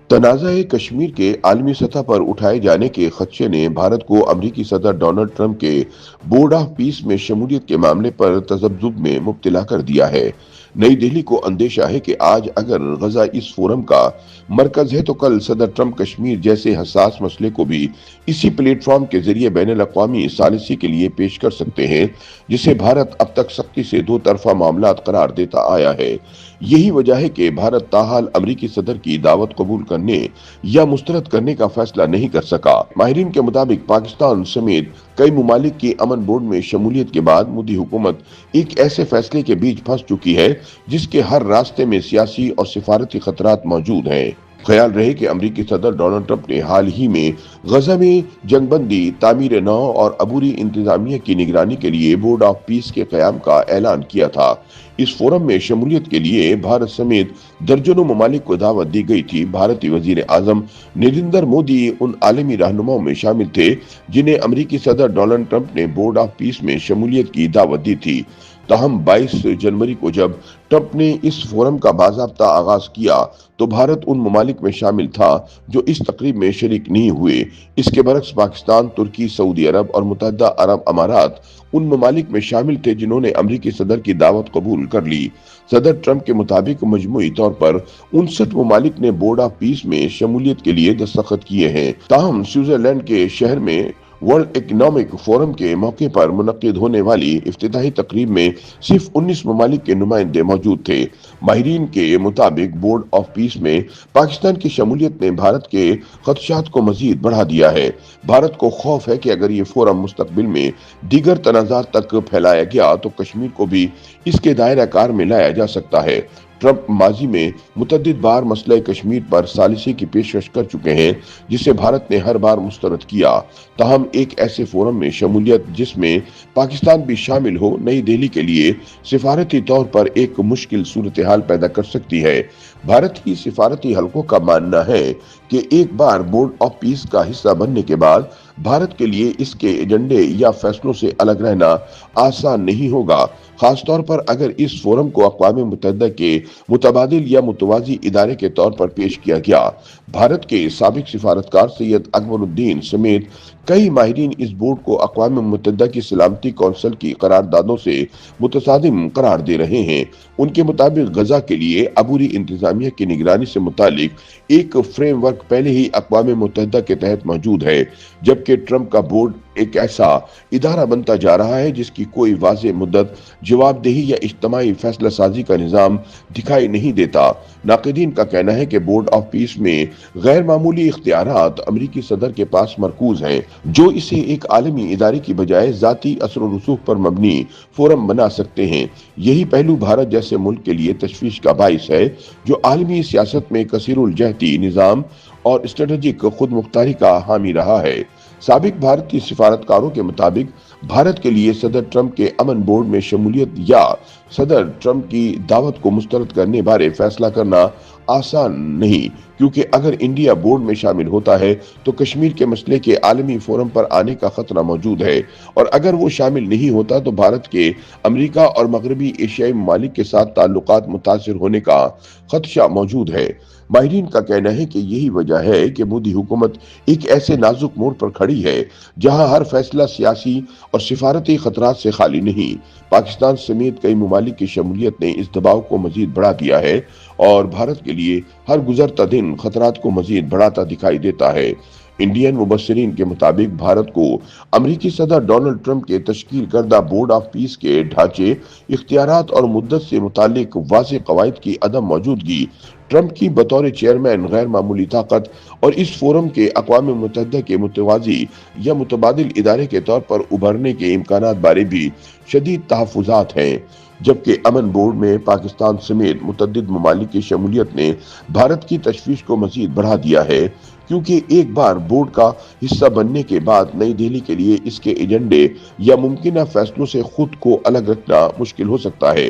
تنازع کشمیر کے عالمی سطح پر اٹھائے جانے کے خدشے نے بھارت کو امریکی صدر ڈونلڈ ٹرمپ کے بورڈ آف پیس میں شمولیت کے معاملے پر تذبذب میں مبتلا کر دیا ہے۔ نئی دہلی کو اندیشہ ہے کہ آج اگر غزہ اس فورم کا مرکز ہے تو کل صدر ٹرمپ کشمیر جیسے حساس مسئلے کو بھی اسی پلیٹ فارم کے ذریعے بین الاقوامی ثالثی کے لیے پیش کر سکتے ہیں، جسے بھارت اب تک سختی سے دو طرفہ معاملات قرار دیتا آیا ہے۔ یہی وجہ ہے کہ بھارت تاحال امریکی صدر کی دعوت قبول کرنے یا مسترد کرنے کا فیصلہ نہیں کر سکا۔ ماہرین کے مطابق پاکستان سمیت کئی ممالک کی امن بورڈ میں شمولیت کے بعد مودی حکومت ایک ایسے فیصلے کے بیچ پھنس چکی ہے جس کے ہر راستے میں سیاسی اور سفارتی خطرات موجود ہیں۔ خیال رہے کہ امریکی صدر ڈونلڈ ٹرمپ نے حال ہی میں غزہ میں جنگ بندی، تعمیر نو اور عبوری انتظامیہ کی نگرانی کے لیے بورڈ آف پیس کے قیام کا اعلان کیا تھا۔ اس فورم میں شمولیت کے لیے بھارت سمیت درجنوں ممالک کو دعوت دی گئی تھی۔ بھارتی وزیر اعظم نریندر مودی ان عالمی رہنماؤں میں شامل تھے جنہیں امریکی صدر ڈونلڈ ٹرمپ نے بورڈ آف پیس میں شمولیت کی دعوت دی تھی۔ تاہم 22 جنوری کو جب ٹرمپ نے اس فورم کا باضابطہ آغاز کیا تو بھارت ان ممالک میں شامل تھا جو اس تقریب میں شریک نہیں ہوئے۔ اس کے برعکس پاکستان، ترکی، سعودی عرب اور متحدہ عرب امارات ان ممالک میں شامل تھے جنہوں نے امریکی صدر کی دعوت قبول کر لی۔ صدر ٹرمپ کے مطابق مجموعی طور پر 59 ممالک نے بورڈ آف پیس میں شمولیت کے لیے دستخط کیے ہیں۔ تاہم سوئٹزرلینڈ کے شہر میں ورلڈ اکنامک فورم کے موقع پر منعقد ہونے والی افتتاحی تقریب میں صرف 19 ممالک کے نمائندے موجود تھے۔ ماہرین کے مطابق بورڈ آف پیس میں پاکستان کی شمولیت نے بھارت کے خدشات کو مزید بڑھا دیا ہے۔ بھارت کو خوف ہے کہ اگر یہ فورم مستقبل میں دیگر تنازعات تک پھیلایا گیا تو کشمیر کو بھی اس کے دائرہ کار میں لایا جا سکتا ہے۔ ٹرمپ ماضی میں متعدد بار مسئلہ کشمیر پر ثالثی کی پیشکش کر چکے ہیں جسے بھارت نے ہر بار مسترد کیا۔ تاہم ایک ایسے فورم میں شمولیت جس میں پاکستان بھی شامل ہو نئی دہلی کے لیے سفارتی طور پر ایک مشکل صورتحال پیدا کر سکتی ہے۔ بھارتی سفارتی حلقوں کا ماننا ہے کہ ایک بار بورڈ آف پیس کا حصہ بننے کے بعد بھارت کے لیے اس کے ایجنڈے یا فیصلوں سے الگ رہنا آسان نہیں ہوگا، خاص طور پر اگر اس فورم کو اقوام متحدہ کے متبادل یا متوازی ادارے کے طور پر پیش کیا گیا۔ بھارت کے سابق سفارتکار سید اکبر الدین سمیت کئی ماہرین اس بورڈ کو اقوام متحدہ کی سلامتی کونسل کی قراردادوں سے متصادم قرار دے رہے ہیں۔ ان کے مطابق غزہ کے لیے عبوری انتظامیہ کی نگرانی سے متعلق ایک فریم ورک پہلے ہی اقوام متحدہ کے تحت موجود ہے، جبکہ ٹرمپ کا بورڈ ایک ایسا ادارہ بنتا جا رہا ہے جس کی کوئی واضح مدت، جواب دہی یا اجتماعی فیصلہ سازی کا نظام دکھائی نہیں دیتا۔ ناقدین کا کہنا ہے کہ بورڈ آف پیس میں غیر معمولی اختیارات امریکی صدر کے پاس مرکوز ہیں، جو اسے ایک عالمی ادارے کی بجائے ذاتی اثر و رسوخ پر مبنی فورم بنا سکتے ہیں۔ یہی پہلو بھارت جیسے ملک کے لیے تشویش کا باعث ہے جو عالمی سیاست میں کثیر الجہتی نظام اور اسٹریٹجک خود مختاری کا حامی رہا ہے۔ سابق بھارتی سفارتکاروں کے مطابق بھارت کے لیے صدر ٹرمپ کے امن بورڈ میں شمولیت یا صدر ٹرمپ کی دعوت کو مسترد کرنے بارے فیصلہ کرنا آسان نہیں، کیونکہ اگر انڈیا بورڈ میں شامل ہوتا ہے تو کشمیر کے مسئلے کے عالمی فورم پر آنے کا خطرہ موجود ہے، اور اگر وہ شامل نہیں ہوتا تو بھارت کے امریکہ اور مغربی ایشیائی ممالک کے ساتھ تعلقات متاثر ہونے کا خدشہ موجود ہے۔ ماہرین کا کہنا ہے کہ یہی وجہ ہے کہ مودی حکومت ایک ایسے نازک موڑ پر کھڑی ہے جہاں ہر فیصلہ سیاسی اور سفارتی خطرات سے خالی نہیں۔ پاکستان سمیت کئی ممالک کی شمولیت نے اس دباؤ کو مزید بڑھا دیا ہے اور بھارت کے لیے ہر گزرتا دن خطرات کو مزید بڑھاتا دکھائی دیتا ہے۔ انڈین مبصرین کے مطابق بھارت کو امریکی صدر ڈونلڈ ٹرمپ کے تشکیل کردہ بورڈ آف پیس کے ڈھانچے، اختیارات اور مدت سے متعلق واضح قواعد کی عدم موجودگی، ٹرمپ کی بطور چیئرمین غیر معمولی طاقت اور اس فورم کے اقوام متحدہ کے متوازی یا متبادل ادارے کے طور پر ابھرنے کے امکانات بارے بھی شدید تحفظات ہیں۔ جبکہ امن بورڈ میں پاکستان سمیت متعدد ممالک کی شمولیت نے بھارت کی تشویش کو مزید بڑھا دیا ہے، کیونکہ ایک بار بورڈ کا حصہ بننے کے بعد نئی دہلی کے لیے اس کے ایجنڈے یا ممکنہ فیصلوں سے خود کو الگ رکھنا مشکل ہو سکتا ہے۔